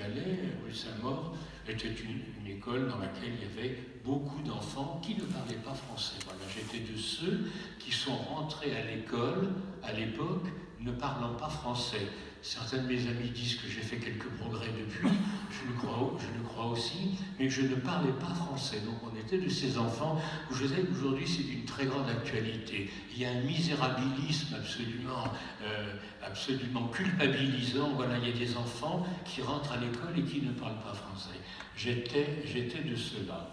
j'allais, rue Saint-Maur, était une école dans laquelle il y avait beaucoup d'enfants qui ne parlaient pas français. Voilà, j'étais de ceux qui sont rentrés à l'école, à l'époque, ne parlant pas français. Certains de mes amis disent que j'ai fait quelques progrès depuis, je le crois aussi, mais je ne parlais pas français. Donc on était de ces enfants où je sais qu'aujourd'hui c'est d'une très grande actualité. Il y a un misérabilisme absolument culpabilisant. Voilà, il y a des enfants qui rentrent à l'école et qui ne parlent pas français. J'étais de ceux-là.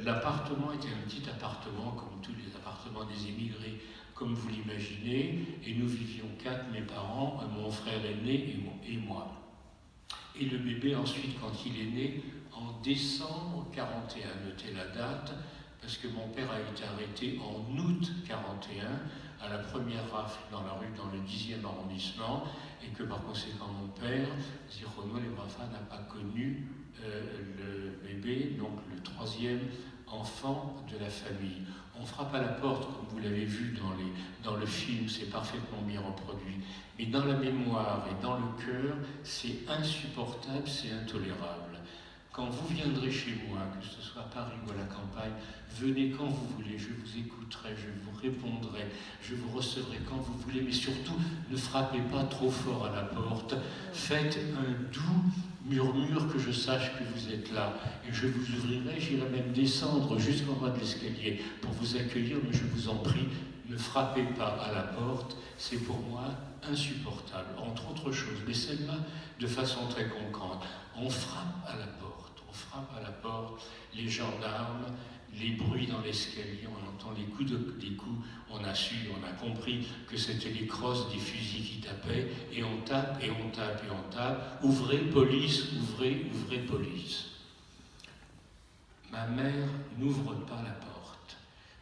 L'appartement était un petit appartement, comme tous les appartements des émigrés, comme vous l'imaginez, et nous vivions 4, mes parents, mon frère aîné et moi. Et le bébé, ensuite, quand il est né, en décembre 41, notez la date, parce que mon père a été arrêté en août 41, à la première rafle dans la rue, dans le 10e arrondissement, et que par conséquent mon père, Zichrono Livracha, n'a pas connu le bébé, donc le 3e enfant de la famille. On frappe à la porte, comme vous l'avez vu dans le film, c'est parfaitement bien reproduit. Mais dans la mémoire et dans le cœur, c'est insupportable, c'est intolérable. Quand vous viendrez chez moi, que ce soit à Paris ou à la campagne, venez quand vous voulez, je vous écouterai, je vous répondrai, je vous recevrai quand vous voulez, mais surtout, ne frappez pas trop fort à la porte, faites un doux murmure que je sache que vous êtes là, et je vous ouvrirai, j'irai même descendre jusqu'en bas de l'escalier pour vous accueillir, mais je vous en prie, ne frappez pas à la porte, c'est pour moi insupportable, entre autres choses, mais celle-là de façon très concrète. On frappe à la porte, les gendarmes, les bruits dans l'escalier, on entend les coups, on a compris que c'était les crosses des fusils qui tapaient, et on tape, ouvrez, police, ouvrez, police. Ma mère n'ouvre pas la porte.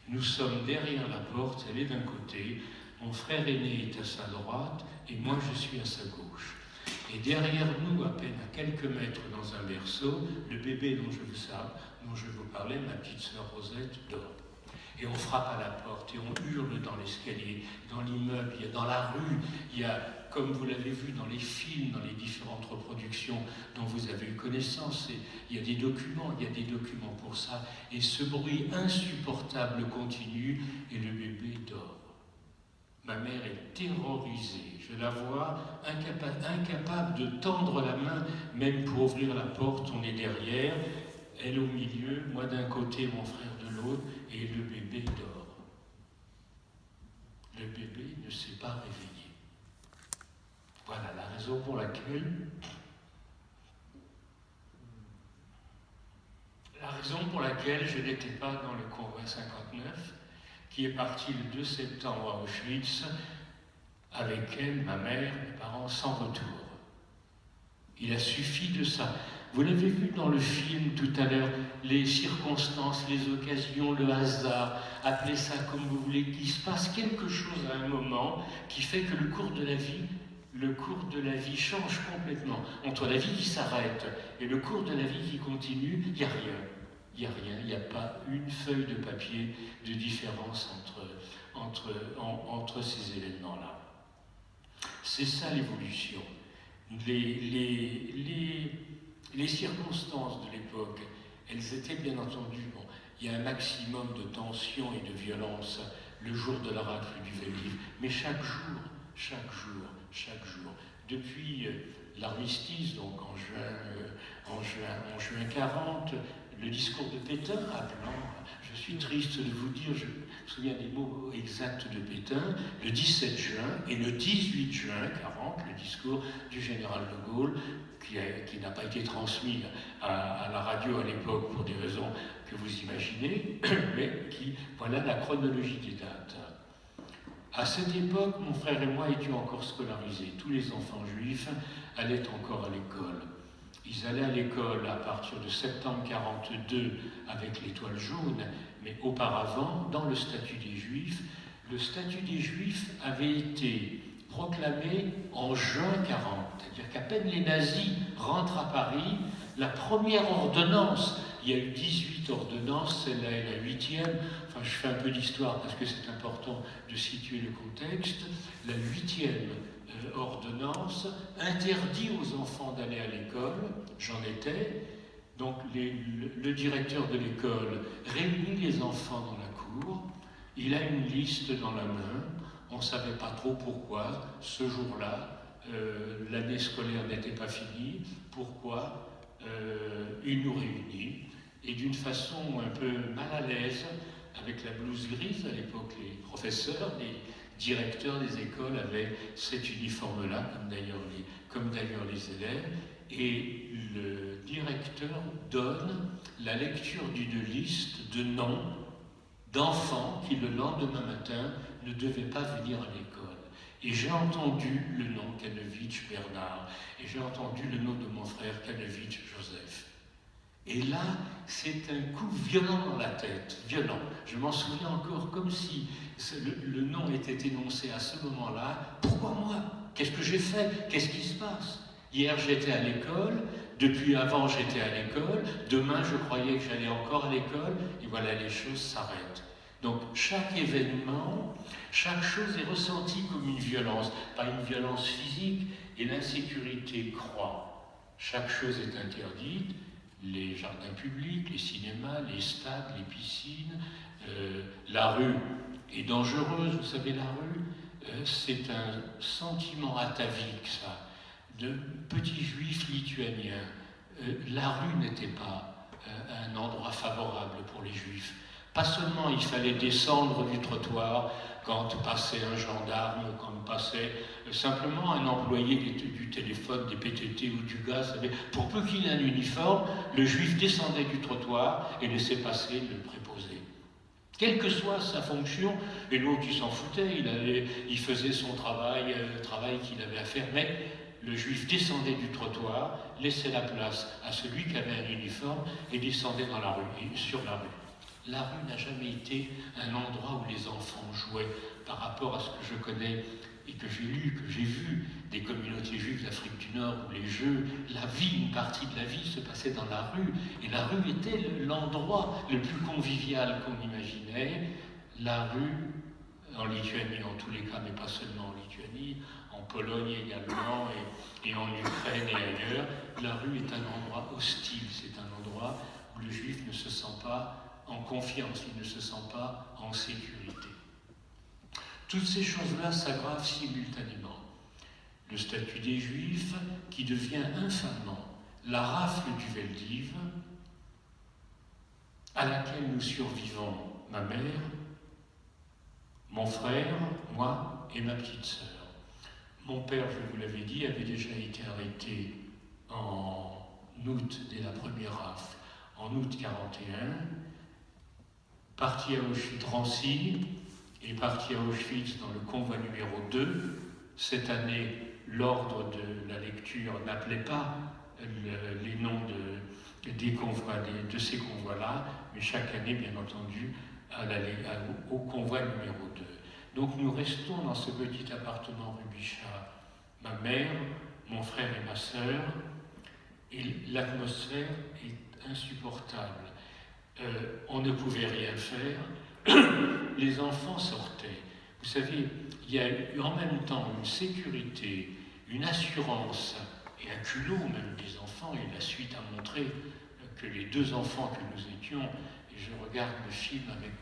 Nous sommes derrière la porte, elle est d'un côté, mon frère aîné est à sa droite, et moi je suis à sa gauche. Et derrière nous, à peine à quelques mètres dans un berceau, le bébé dont je vous parlais, ma petite sœur Rosette, dort. Et on frappe à la porte et on hurle dans l'escalier, dans l'immeuble, dans la rue, il y a, comme vous l'avez vu dans les films, dans les différentes reproductions dont vous avez eu connaissance, il y a des documents pour ça, et ce bruit insupportable continue et le bébé dort. Ma mère est terrorisée, je la vois incapable de tendre la main, même pour ouvrir la porte, on est derrière, elle au milieu, moi d'un côté, mon frère de l'autre, et le bébé dort. Le bébé ne s'est pas réveillé. Voilà la raison pour laquelle je n'étais pas dans le convoi 59, qui est parti le 2 septembre à Auschwitz, avec elle, ma mère, mes parents, sans retour. Il a suffi de ça. Vous l'avez vu dans le film tout à l'heure, les circonstances, les occasions, le hasard, appelez ça comme vous voulez, qu'il se passe quelque chose à un moment qui fait que le cours de la vie change complètement. Entre la vie qui s'arrête et le cours de la vie qui continue, il n'y a rien. Il n'y a pas une feuille de papier de différence entre ces événements-là. C'est ça l'évolution. Les circonstances de l'époque, elles étaient bien entendu, il y a un maximum de tension et de violence le jour de la rafle du Veldiv, mais chaque jour, depuis l'armistice, donc en juin 40, le discours de Pétain appelant, je suis triste de vous dire, je me souviens des mots exacts de Pétain, le 17 juin et le 18 juin 40, le discours du général de Gaulle, qui n'a pas été transmis à la radio à l'époque pour des raisons que vous imaginez, mais voilà la chronologie des dates. À cette époque, mon frère et moi étions encore scolarisés. Tous les enfants juifs allaient encore à l'école. Ils allaient à l'école à partir de septembre 42 avec l'étoile jaune, mais auparavant, dans le statut des Juifs avait été proclamé en juin 40. C'est-à-dire qu'à peine les nazis rentrent à Paris, la première ordonnance, Il y a eu 18 ordonnances, celle-là est la 8e. Enfin, je fais un peu d'histoire parce que c'est important de situer le contexte. La 8e ordonnance interdit aux enfants d'aller à l'école, j'en étais. Donc le directeur de l'école réunit les enfants dans la cour, il a une liste dans la main, on ne savait pas trop pourquoi, ce jour-là, l'année scolaire n'était pas finie, pourquoi il nous réunit, et d'une façon un peu mal à l'aise, avec la blouse grise, à l'époque les professeurs, les directeurs des écoles avaient cet uniforme-là, comme d'ailleurs les élèves, et le directeur donne la lecture d'une liste de noms d'enfants qui le lendemain matin ne devaient pas venir à l'école. Et j'ai entendu le nom Kanevitch Bernard, et j'ai entendu le nom de mon frère Kanevitch Joseph. Et là, c'est un coup violent dans la tête, violent. Je m'en souviens encore comme si le nom était énoncé à ce moment-là. Pourquoi moi? Qu'est-ce que j'ai fait? Qu'est-ce qui se passe? Hier, j'étais à l'école, depuis avant, j'étais à l'école, demain, je croyais que j'allais encore à l'école, et voilà, les choses s'arrêtent. Donc, chaque événement, chaque chose est ressentie comme une violence, pas une violence physique, et l'insécurité croît. Chaque chose est interdite, les jardins publics, les cinémas, les stades, les piscines, la rue est dangereuse, vous savez, la rue, c'est un sentiment atavique, ça, de petits juifs lituaniens. La rue n'était pas un endroit favorable pour les juifs. Pas seulement il fallait descendre du trottoir quand passait un gendarme, quand passait simplement un employé du téléphone, des PTT ou du gaz. Pour peu qu'il ait un uniforme, le juif descendait du trottoir et laissait passer le préposé. Quelle que soit sa fonction, et l'autre il s'en foutait, il faisait son travail, le travail qu'il avait à faire, mais le juif descendait du trottoir, laissait la place à celui qui avait un uniforme et descendait dans la rue, et sur la rue. La rue n'a jamais été un endroit où les enfants jouaient par rapport à ce que je connais et que j'ai lu, que j'ai vu des communautés juives d'Afrique du Nord où les jeux, la vie, une partie de la vie se passait dans la rue. Et la rue était l'endroit le plus convivial qu'on imaginait. La rue, en Lituanie en tous les cas, mais pas seulement en Lituanie, en Pologne également et en Ukraine et ailleurs, la rue est un endroit hostile, c'est un endroit où le juif ne se sent pas en confiance, il ne se sent pas en sécurité. Toutes ces choses-là s'aggravent simultanément. Le statut des Juifs qui devient infamant la rafle du Veldiv à laquelle nous survivons ma mère, mon frère, moi et ma petite sœur. Mon père, je vous l'avais dit, avait déjà été arrêté en août, dès la première rafle, en août 1941, parti à Auschwitz-Drancy et parti à Auschwitz dans le convoi numéro 2. Cette année, l'ordre de la lecture n'appelait pas les noms de ces convois-là, mais chaque année, bien entendu, au convoi numéro 2. Donc nous restons dans ce petit appartement rue Bichat, ma mère, mon frère et ma sœur, et l'atmosphère est insupportable. On ne pouvait rien faire, les enfants sortaient. Vous savez, il y a eu en même temps une sécurité, une assurance et un culot même des enfants, et la suite a montré que les deux enfants que nous étions, et je regarde le film avec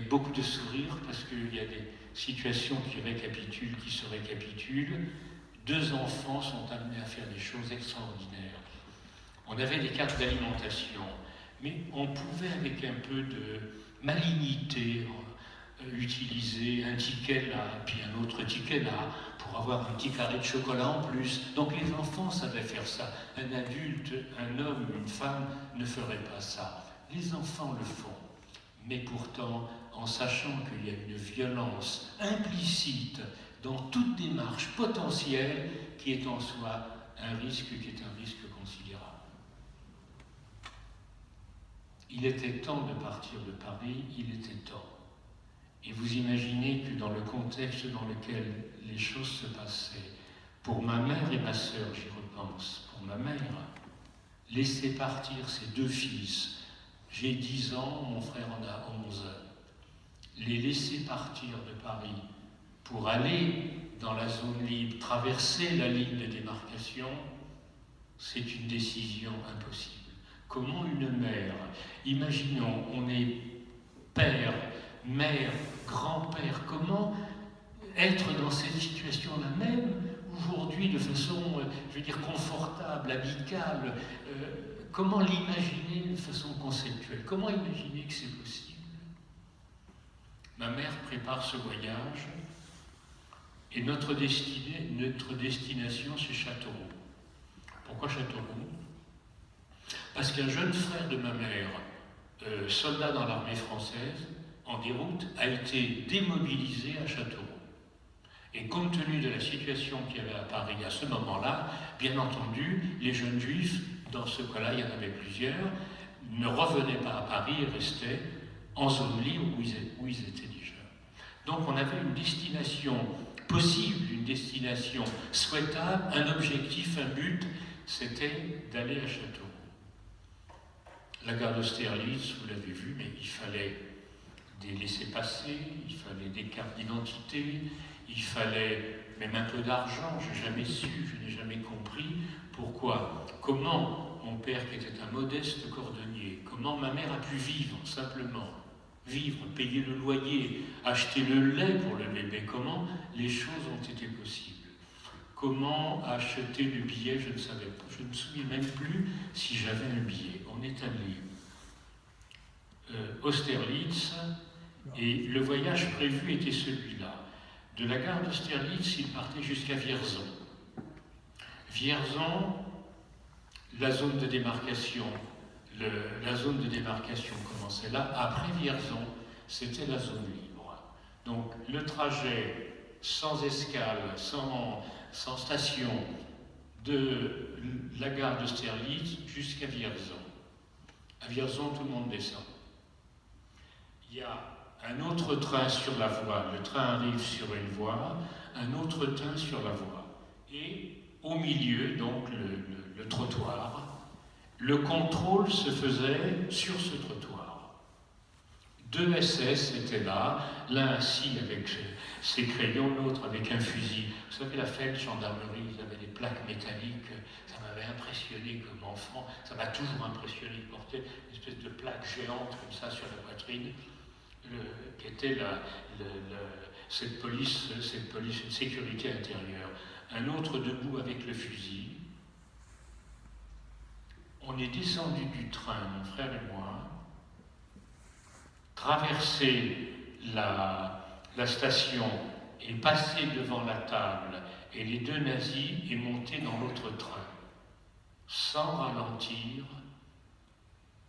beaucoup de sourire parce qu'il y a des situations qui se récapitulent, deux enfants sont amenés à faire des choses extraordinaires. On avait des cartes d'alimentation, mais on pouvait avec un peu de malignité utiliser un ticket là, puis un autre ticket là, pour avoir un petit carré de chocolat en plus. Donc les enfants savaient faire ça. Un adulte, un homme, une femme ne ferait pas ça. Les enfants le font. Mais pourtant, en sachant qu'il y a une violence implicite dans toute démarche potentielle qui est en soi un risque considérable. Il était temps de partir de Paris, il était temps. Et vous imaginez que dans le contexte dans lequel les choses se passaient, pour ma mère et ma sœur, j'y repense, pour ma mère, laisser partir ses 2 fils. J'ai 10 ans, mon frère en a 11. Les laisser partir de Paris pour aller dans la zone libre, traverser la ligne de démarcation, c'est une décision impossible. Comment une mère, imaginons, on est père, mère, grand-père, comment être dans cette situation-là même, aujourd'hui, de façon, confortable, amicale, comment l'imaginer de façon conceptuelle? Comment imaginer que c'est possible? Ma mère prépare ce voyage et notre destination, c'est Châteauroux. Pourquoi Châteauroux? Parce qu'un jeune frère de ma mère, soldat dans l'armée française, en déroute, a été démobilisé à Châteauroux. Et compte tenu de la situation qu'il y avait à Paris à ce moment-là, bien entendu, les jeunes juifs, dans ce cas-là, il y en avait plusieurs, ne revenaient pas à Paris et restaient en zone libre où ils étaient déjà. Donc on avait une destination possible, une destination souhaitable, un objectif, un but, c'était d'aller à Châteauroux. La gare d'Austerlitz, vous l'avez vu, mais il fallait des laissez-passer, il fallait des cartes d'identité, il fallait même un peu d'argent, je n'ai jamais su, je n'ai jamais compris pourquoi. Comment mon père, qui était un modeste cordonnier, comment ma mère a pu vivre simplement, payer le loyer, acheter le lait pour le bébé, comment les choses ont été possibles. Comment acheter le billet, je ne savais pas, je ne me souviens même plus si j'avais un billet. On est allé Austerlitz, et le voyage prévu était celui-là. De la gare d'Austerlitz, il partait jusqu'à Vierzon. Vierzon, la zone de démarcation commençait là. Après Vierzon, c'était la zone libre. Donc le trajet sans escale, sans station, de la gare d'Austerlitz jusqu'à Vierzon. À Vierzon, tout le monde descend. Il y a un autre train sur la voie, le train arrive sur une voie, un autre train sur la voie. Et au milieu, donc le trottoir, le contrôle se faisait sur ce trottoir. 2 SS étaient là, l'un assis avec ses crayons, l'autre avec un fusil. Vous savez, la fête gendarmerie, ils avaient des plaques métalliques, ça m'avait impressionné comme enfant, ça m'a toujours impressionné de porter une espèce de plaque géante comme ça sur la poitrine. Qui était cette police de sécurité intérieure. Un autre debout avec le fusil. On est descendu du train, mon frère et moi, traversé la station et passé devant la table et les 2 nazis et monté dans l'autre train, sans ralentir,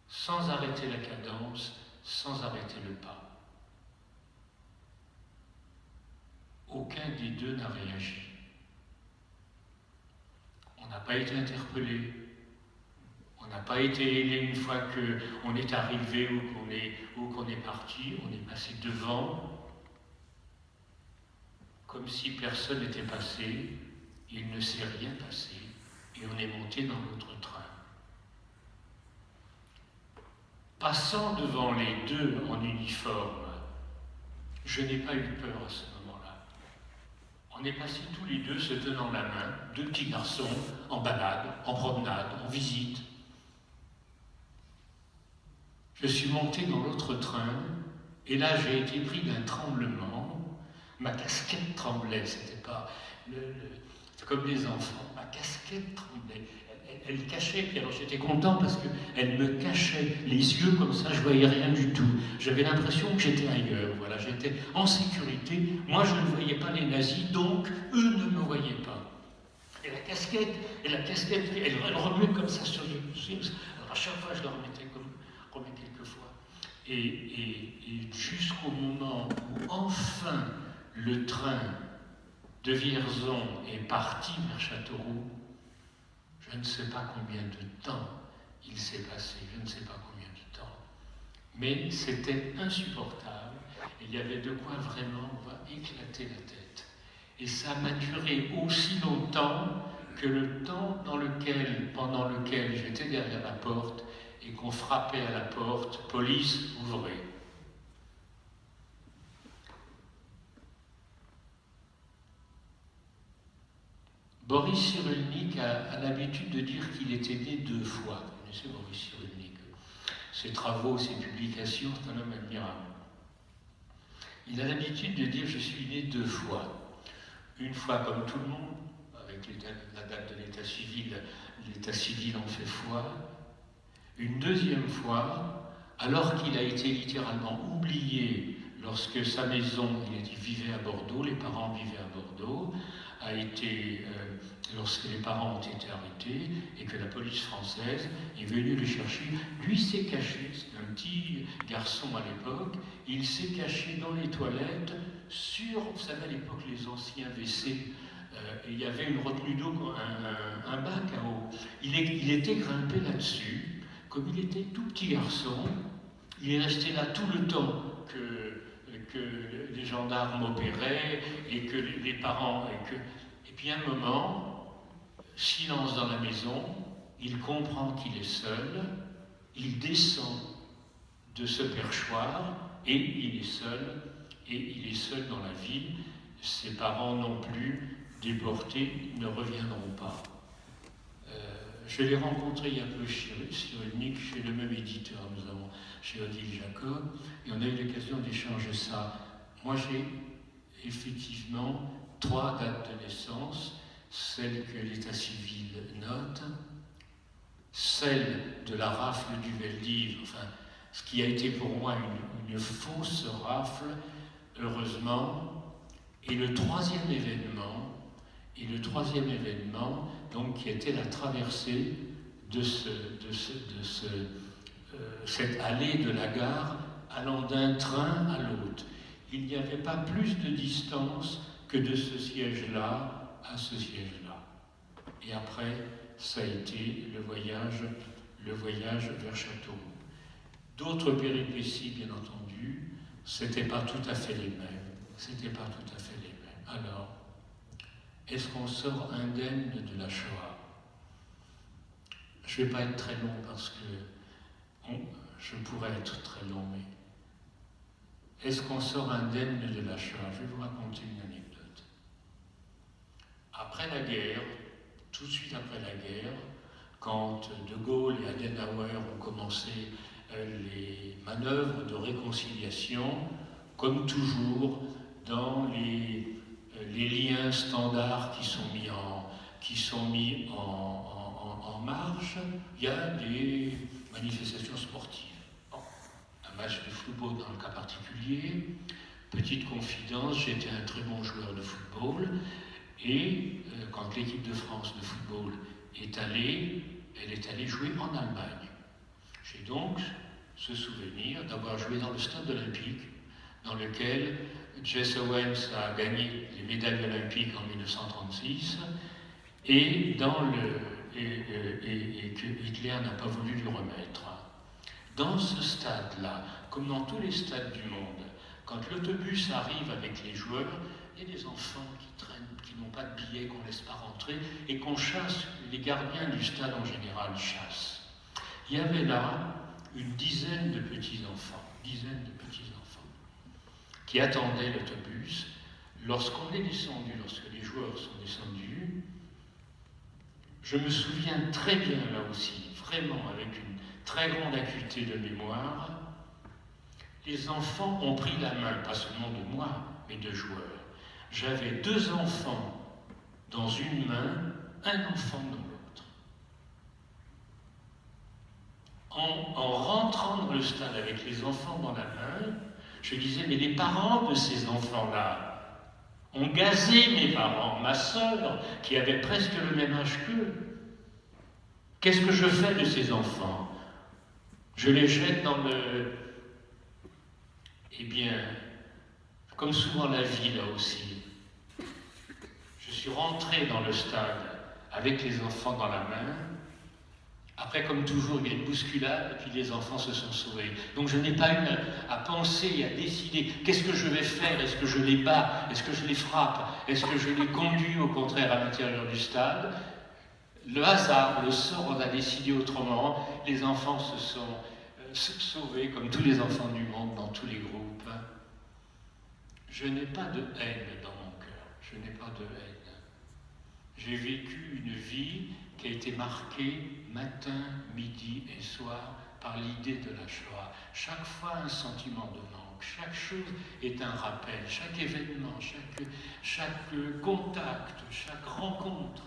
sans arrêter la cadence, sans arrêter le pas. Aucun des 2 n'a réagi. On n'a pas été interpellé. On n'a pas été aidé une fois qu'on est arrivé ou qu'on est parti. On est passé devant, comme si personne n'était passé. Il ne s'est rien passé. Et on est monté dans l'autre train. Passant devant les 2 en uniforme, je n'ai pas eu peur à ce moment-là. On est passés tous les 2 se tenant la main, 2 petits garçons, en balade, en promenade, en visite. Je suis monté dans l'autre train, et là j'ai été pris d'un tremblement. Ma casquette tremblait, c'était pas... c'est comme les enfants, ma casquette tremblait. Elle cachait, puis alors j'étais content parce qu'elle me cachait les yeux comme ça, je voyais rien du tout. J'avais l'impression que j'étais ailleurs, voilà, j'étais en sécurité. Moi, je ne voyais pas les nazis, donc eux ne me voyaient pas. Et la casquette, elle remuait comme ça sur les yeux. Alors à chaque fois, je la remettais quelquefois. Et jusqu'au moment où enfin le train de Vierzon est parti vers Châteauroux, je ne sais pas combien de temps il s'est passé, je ne sais pas combien de temps. Mais c'était insupportable. Il y avait de quoi vraiment éclater la tête. Et ça m'a duré aussi longtemps que le temps pendant lequel j'étais derrière la porte et qu'on frappait à la porte, police, ouvrez. Boris Cyrulnik a l'habitude de dire qu'il était né 2 fois. Vous connaissez Boris Cyrulnik? Ses travaux, ses publications, c'est un homme admirable. Il a l'habitude de dire « je suis né 2 fois ». Une fois comme tout le monde, avec la date de l'état civil en fait foi. Une deuxième fois, alors qu'il a été littéralement oublié lorsque sa maison, il vivait à Bordeaux, les parents vivaient à Bordeaux, lorsque les parents ont été arrêtés et que la police française est venue le chercher, lui s'est caché, c'est un petit garçon à l'époque, il s'est caché dans les toilettes vous savez à l'époque les anciens WC, il y avait une retenue d'eau, un bac à eau. Il était grimpé là-dessus, comme il était tout petit garçon, il est resté là tout le temps que les gendarmes opéraient et que les parents... Et puis à un moment, silence dans la maison, il comprend qu'il est seul, il descend de ce perchoir et il est seul dans la ville. Ses parents non plus, déportés, ne reviendront pas. Je l'ai rencontré il y a peu Cyrulnik, chez le même éditeur, nous avons chez Odile Jacob, et on a eu l'occasion d'échanger ça. Moi, j'ai effectivement 3 dates de naissance, celle que l'état civil note, celle de la rafle du Veldiv, enfin, ce qui a été pour moi une fausse rafle, heureusement, et le troisième événement, donc, qui était la traversée de cette allée de la gare allant d'un train à l'autre. Il n'y avait pas plus de distance que de ce siège-là à ce siège-là. Et après, ça a été le voyage vers Châteauroux. D'autres péripéties, bien entendu, c'était pas tout à fait les mêmes. Alors, est-ce qu'on sort indemne de la Shoah? Je ne vais pas être très long parce que je pourrais être très long, mais est-ce qu'on sort indemne de la Shoah? Je vais vous raconter une anecdote. Après la guerre, tout de suite après la guerre, quand De Gaulle et Adenauer ont commencé les manœuvres de réconciliation, comme toujours, dans les liens standards qui sont mis en marche, il y a des manifestations sportives. Bon, un match de football dans le cas particulier, petite confidence, j'étais un très bon joueur de football, et quand l'équipe de France de football elle est allée jouer en Allemagne. J'ai donc ce souvenir d'avoir joué dans le stade olympique, dans lequel Jesse Owens a gagné les médailles olympiques en 1936 et que Hitler n'a pas voulu lui remettre. Dans ce stade-là, comme dans tous les stades du monde, quand l'autobus arrive avec les joueurs, il y a des enfants qui traînent, qui n'ont pas de billets, qu'on ne laisse pas rentrer et qu'on chasse. Les gardiens du stade en général chassent. Il y avait là une dizaine de petits-enfants qui attendaient l'autobus. Lorsqu'on est descendu, lorsque les joueurs sont descendus, je me souviens très bien là aussi, vraiment avec une très grande acuité de mémoire, les enfants ont pris la main, pas seulement de moi, mais de joueurs. J'avais 2 enfants dans une main, un enfant dans l'autre. En rentrant dans le stade avec les enfants dans la main, je disais, mais les parents de ces enfants-là ont gazé mes parents, ma sœur, qui avait presque le même âge qu'eux. Qu'est-ce que je fais de ces enfants? Je les jette dans le... Eh bien, comme souvent la vie là aussi, je suis rentré dans le stade avec les enfants dans la main. Après, comme toujours, il y a une bousculade, et puis les enfants se sont sauvés. Donc je n'ai pas eu à penser, à décider, qu'est-ce que je vais faire? Est-ce que je les bats? Est-ce que je les frappe? Est-ce que je les conduis, au contraire, à l'intérieur du stade? Le hasard, le sort en a décidé autrement. Les enfants se sont sauvés, comme tous les enfants du monde, dans tous les groupes. Je n'ai pas de haine dans mon cœur. Je n'ai pas de haine. J'ai vécu une vie qui a été marquée matin, midi et soir par l'idée de la Shoah. Chaque fois un sentiment de manque, chaque chose est un rappel, chaque événement, chaque contact, chaque rencontre